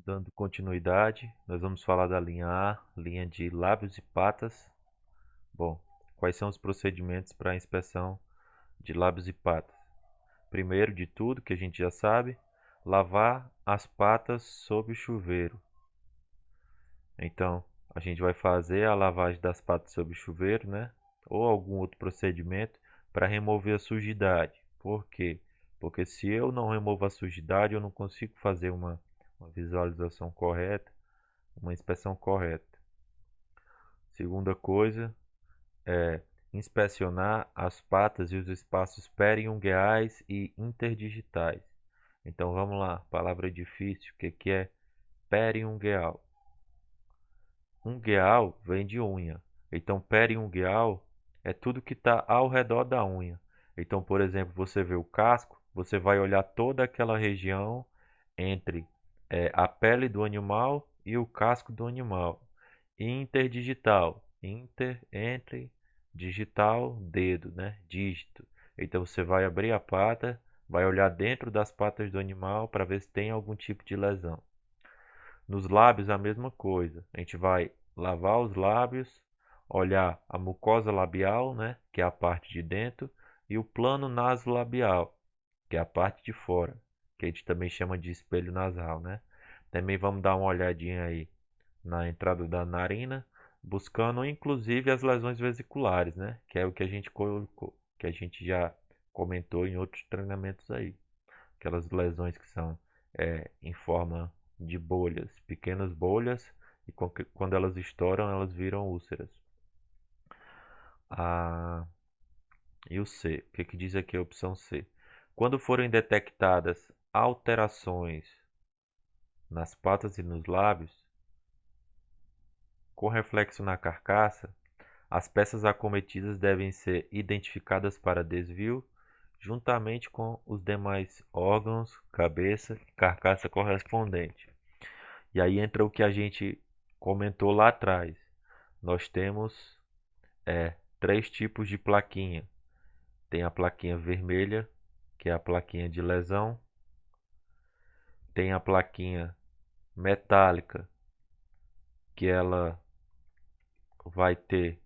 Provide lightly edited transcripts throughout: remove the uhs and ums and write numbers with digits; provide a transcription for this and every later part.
Dando continuidade, nós vamos falar da linha A, linha de lábios e patas. Bom, quais são os procedimentos para a inspeção de lábios e patas? Primeiro de tudo, que a gente já sabe, lavar as patas sob o chuveiro. Então, a gente vai fazer a lavagem das patas sob o chuveiro, né? Ou algum outro procedimento para remover a sujidade. Por quê? Porque se eu não removo a sujidade, eu não consigo fazer uma visualização correta, uma inspeção correta. Segunda coisa é inspecionar as patas e os espaços periungueais e interdigitais. Então vamos lá, palavra difícil, o que é periungueal? Ungueal vem de unha. Então periungueal é tudo que está ao redor da unha. Então, por exemplo, você vê o casco, você vai olhar toda aquela região entre a pele do animal e o casco do animal. Interdigital, entre, digital, dedo, né? Dígito. Então você vai abrir a pata, vai olhar dentro das patas do animal para ver se tem algum tipo de lesão. Nos lábios a mesma coisa. A gente vai lavar os lábios, olhar a mucosa labial, né, que é a parte de dentro, e o plano nasolabial, que é a parte de fora, que a gente também chama de espelho nasal, né? Também vamos dar uma olhadinha aí na entrada da narina, buscando inclusive as lesões vesiculares, né? Que é o que a gente colocou, que a gente já comentou em outros treinamentos aí. Aquelas lesões que são em forma de bolhas, pequenas bolhas, e quando elas estouram, elas viram úlceras. Ah, e o C, o que, que diz aqui a opção C? Quando forem detectadas alterações nas patas e nos lábios, com reflexo na carcaça, as peças acometidas devem ser identificadas para desvio, juntamente com os demais órgãos, cabeça e carcaça correspondente. E aí entra o que a gente comentou lá atrás. Nós temos três tipos de plaquinha. Tem a plaquinha vermelha, que é a plaquinha de lesão. Tem a plaquinha metálica, que ela vai ter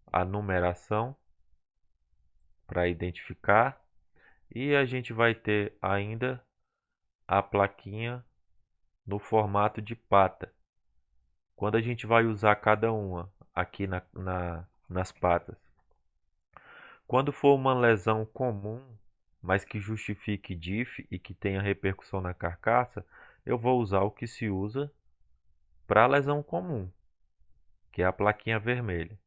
a numeração para identificar. E a gente vai ter ainda a plaquinha no formato de pata. Quando a gente vai usar cada uma aqui nas patas. Quando for uma lesão comum, mas que justifique DIF e que tenha repercussão na carcaça, eu vou usar o que se usa para lesão comum, que é a plaquinha vermelha.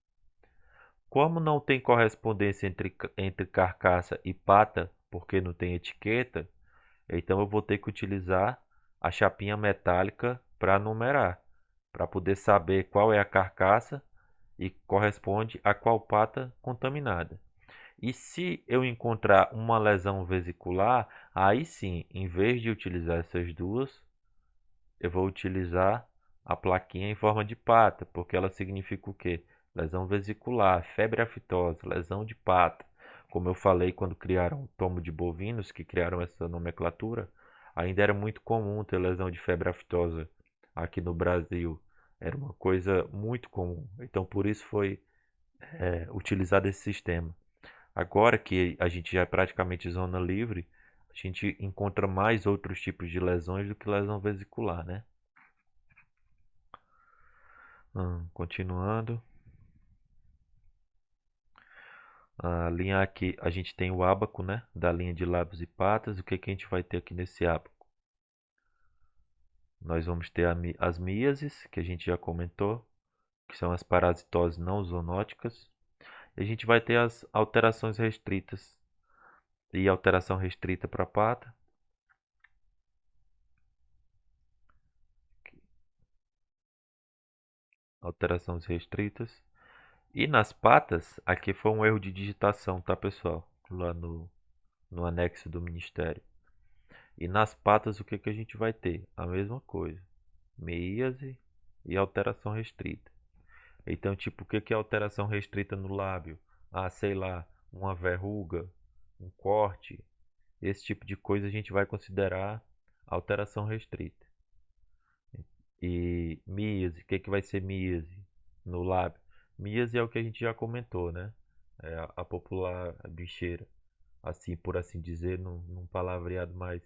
Como não tem correspondência entre carcaça e pata, porque não tem etiqueta, então eu vou ter que utilizar a chapinha metálica para numerar, para poder saber qual é a carcaça e corresponde a qual pata contaminada. E se eu encontrar uma lesão vesicular, aí sim, em vez de utilizar essas duas, eu vou utilizar a plaquinha em forma de pata, porque ela significa o quê? Lesão vesicular, febre aftosa, lesão de pata. Como eu falei quando criaram o tomo de bovinos, que criaram essa nomenclatura, ainda era muito comum ter lesão de febre aftosa aqui no Brasil. Era uma coisa muito comum. Então, por isso foi utilizado esse sistema. Agora que a gente já é praticamente zona livre, a gente encontra mais outros tipos de lesões do que lesão vesicular, né? Continuando. A linha aqui, a gente tem o ábaco, né? Da linha de lábios e patas. O que que a gente vai ter aqui nesse ábaco? Nós vamos ter as míases, que a gente já comentou, que são as parasitoses não zoonóticas. E a gente vai ter as alterações restritas. E alteração restrita para a pata. Alterações restritas. E nas patas, aqui foi um erro de digitação, tá, pessoal? Lá no anexo do Ministério. E nas patas, o que que a gente vai ter? A mesma coisa. Meíase e alteração restrita. Então, tipo, o que que é alteração restrita no lábio? Ah, sei lá, uma verruga, um corte. Esse tipo de coisa a gente vai considerar alteração restrita. E míase, o que que vai ser míase no lábio? Míase é o que a gente já comentou, né? É a popular bicheira, assim por assim dizer, num palavreado mais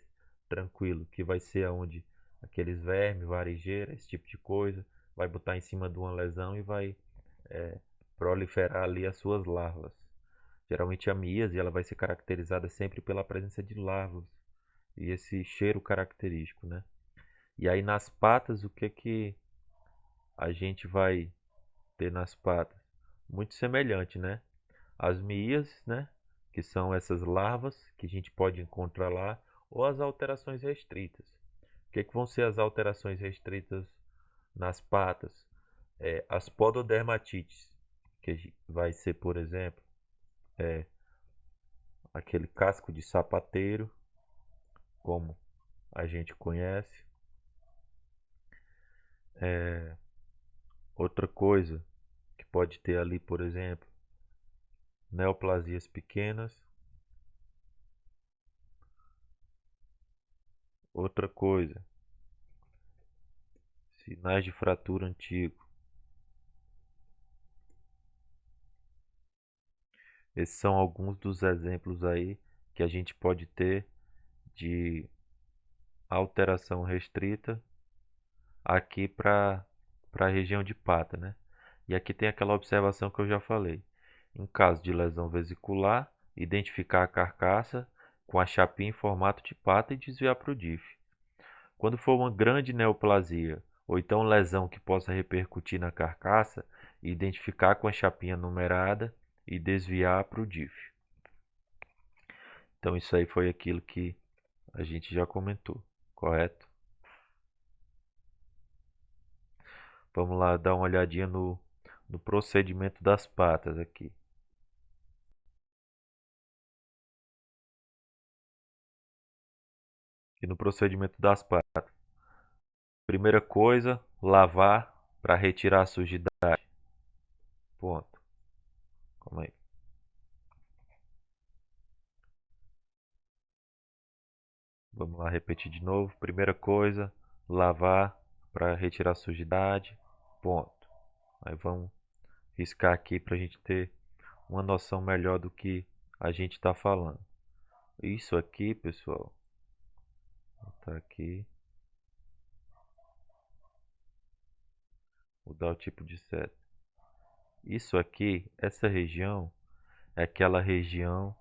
tranquilo, que vai ser aonde aqueles vermes, varejeira, esse tipo de coisa, vai botar em cima de uma lesão e vai é, proliferar ali as suas larvas. Geralmente a míase ela vai ser caracterizada sempre pela presença de larvas e esse cheiro característico, né? E aí nas patas, o que que a gente vai ter nas patas? Muito semelhante, né? As mias, né? Que são essas larvas que a gente pode encontrar lá, ou as alterações restritas. O que que vão ser as alterações restritas nas patas? As pododermatites, que vai ser, por exemplo, aquele casco de sapateiro, como a gente conhece. Outra coisa que pode ter ali, por exemplo, neoplasias pequenas. Outra coisa, sinais de fratura antigo. Esses são alguns dos exemplos aí que a gente pode ter de alteração restrita aqui para a região de pata, né? E aqui tem aquela observação que eu já falei. Em caso de lesão vesicular, identificar a carcaça com a chapinha em formato de pata e desviar para o DIF. Quando for uma grande neoplasia ou então lesão que possa repercutir na carcaça, identificar com a chapinha numerada e desviar para o DIF. Então isso aí foi aquilo que a gente já comentou, correto? Vamos lá dar uma olhadinha no procedimento das patas aqui. E no procedimento das patas. Primeira coisa, lavar para retirar a sujidade. Ponto. Calma aí. Vamos lá repetir de novo. Primeira coisa, lavar para retirar a sujidade. Ponto. Aí vamos riscar aqui para a gente ter uma noção melhor do que a gente está falando. Isso aqui, pessoal, tá aqui. Mudar o tipo de seta. Isso aqui, essa região, é aquela região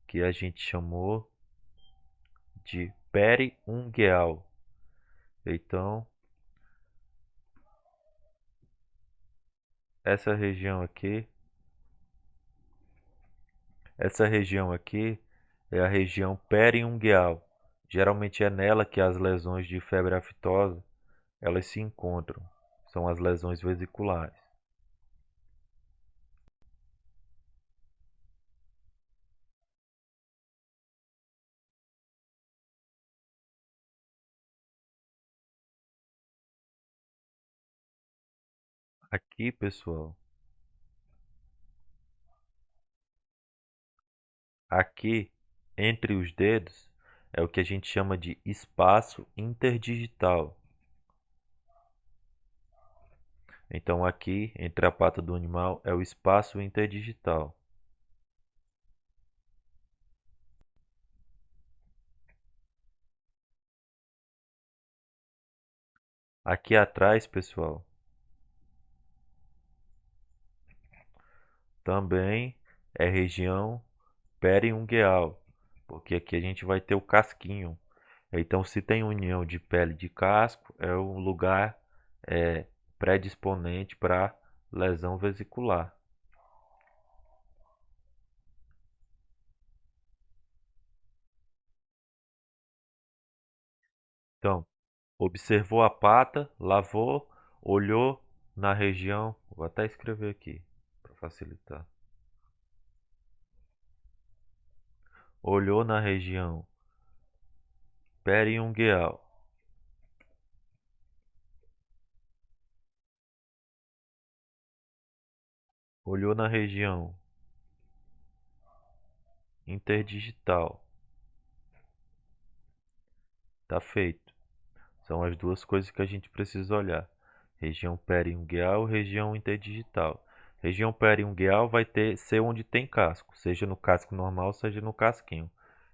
que a gente chamou de periungueal. Então, essa região aqui, essa região aqui é a região periungueal. Geralmente é nela que as lesões de febre aftosa elas se encontram. São as lesões vesiculares. Aqui, pessoal, aqui entre os dedos é o que a gente chama de espaço interdigital. Então aqui entre a pata do animal é o espaço interdigital. Aqui atrás, pessoal, também é região periungueal, porque aqui a gente vai ter o casquinho. Então, se tem união de pele de casco, é um lugar é, predisponente para lesão vesicular. Então, observou a pata, lavou, olhou na região, vou até escrever aqui para facilitar. Olhou na região periungueal, olhou na região interdigital, tá feito. São as duas coisas que a gente precisa olhar. Região periungueal, região interdigital. Região periungueal vai ser onde tem casco, seja no casco normal, seja no casquinho.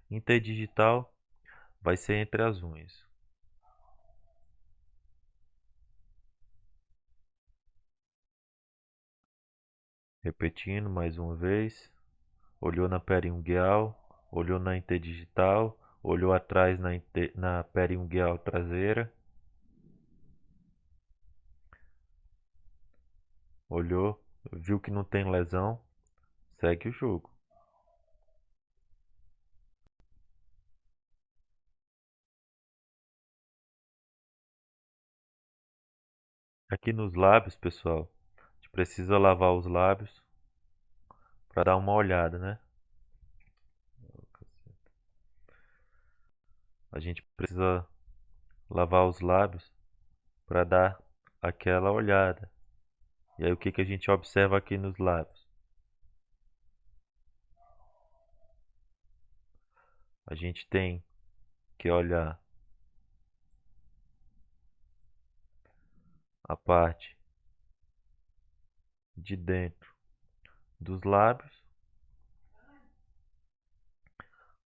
Interdigital vai ser entre as unhas. Repetindo mais uma vez. Olhou na periungueal, olhou na interdigital, olhou atrás na periungueal traseira, olhou, viu que não tem lesão, segue o jogo. Aqui nos lábios, pessoal, a gente precisa lavar os lábios para dar uma olhada, né? A gente precisa lavar os lábios para dar aquela olhada. E aí o que que a gente observa aqui nos lábios? A gente tem que olhar a parte de dentro dos lábios.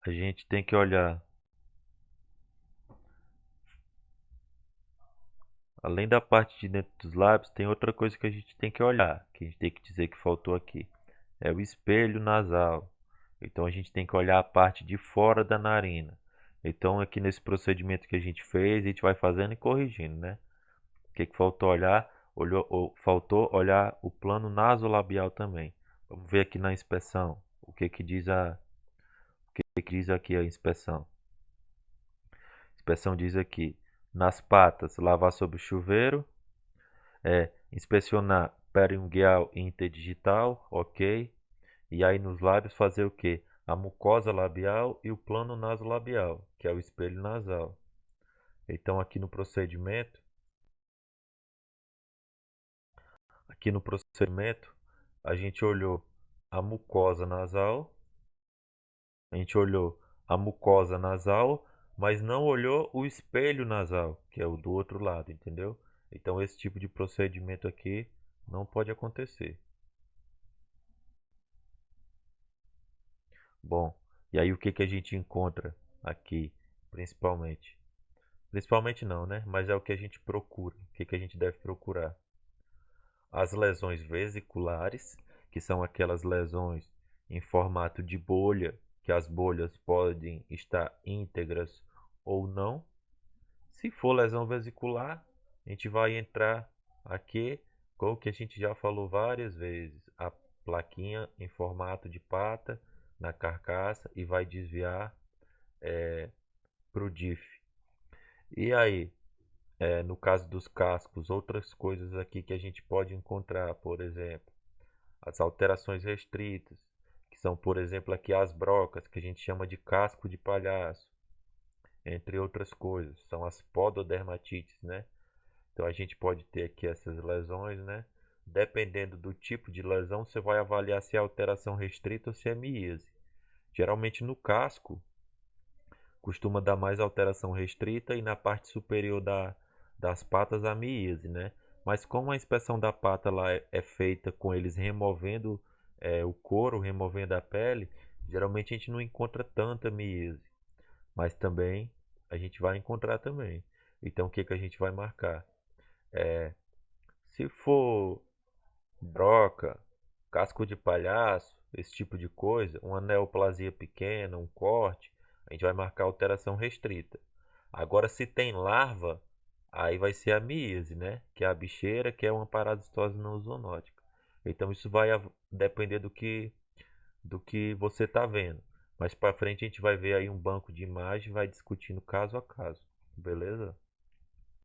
A gente tem que olhar, além da parte de dentro dos lábios, tem outra coisa que a gente tem que olhar, que a gente tem que dizer que faltou aqui. É o espelho nasal. Então a gente tem que olhar a parte de fora da narina. Então aqui nesse procedimento que a gente fez, a gente vai fazendo e corrigindo, né? O que que faltou olhar? Faltou olhar o plano nasolabial também. Vamos ver aqui na inspeção. O que que diz aqui a inspeção? A inspeção diz aqui: nas patas, lavar sob o chuveiro. Inspecionar periungueal e interdigital, ok. E aí nos lábios fazer o quê? A mucosa labial e o plano nasolabial, que é o espelho nasal. Então aqui no procedimento, a gente olhou a mucosa nasal, a gente olhou a mucosa nasal, mas não olhou o espelho nasal, que é o do outro lado, entendeu? Então esse tipo de procedimento aqui não pode acontecer. Bom, e aí o que que a gente encontra aqui, principalmente? Principalmente não, né? Mas é o que a gente procura. O que que a gente deve procurar? As lesões vesiculares, que são aquelas lesões em formato de bolha, que as bolhas podem estar íntegras ou não. Se for lesão vesicular, a gente vai entrar aqui com o que a gente já falou várias vezes, a plaquinha em formato de pata na carcaça e vai desviar para o DIF. E aí, no caso dos cascos, outras coisas aqui que a gente pode encontrar, por exemplo, as alterações restritas, que são, por exemplo, aqui as brocas, que a gente chama de casco de palhaço, entre outras coisas, são as pododermatites, né? Então a gente pode ter aqui essas lesões, né? Dependendo do tipo de lesão, você vai avaliar se é alteração restrita ou se é miíase. Geralmente no casco, costuma dar mais alteração restrita e na parte superior das patas a miíase, né? Mas como a inspeção da pata lá é feita com eles removendo o couro, removendo a pele, geralmente a gente não encontra tanta miíase, mas também a gente vai encontrar também. Então o que que a gente vai marcar? Se for broca, casco de palhaço, esse tipo de coisa, uma neoplasia pequena, um corte, a gente vai marcar alteração restrita. Agora, se tem larva, aí vai ser a míase, né? Que é a bicheira, que é uma parasitose não zoonótica. Então, isso vai depender do que você está vendo. Mas para frente a gente vai ver aí um banco de imagem e vai discutindo caso a caso. Beleza?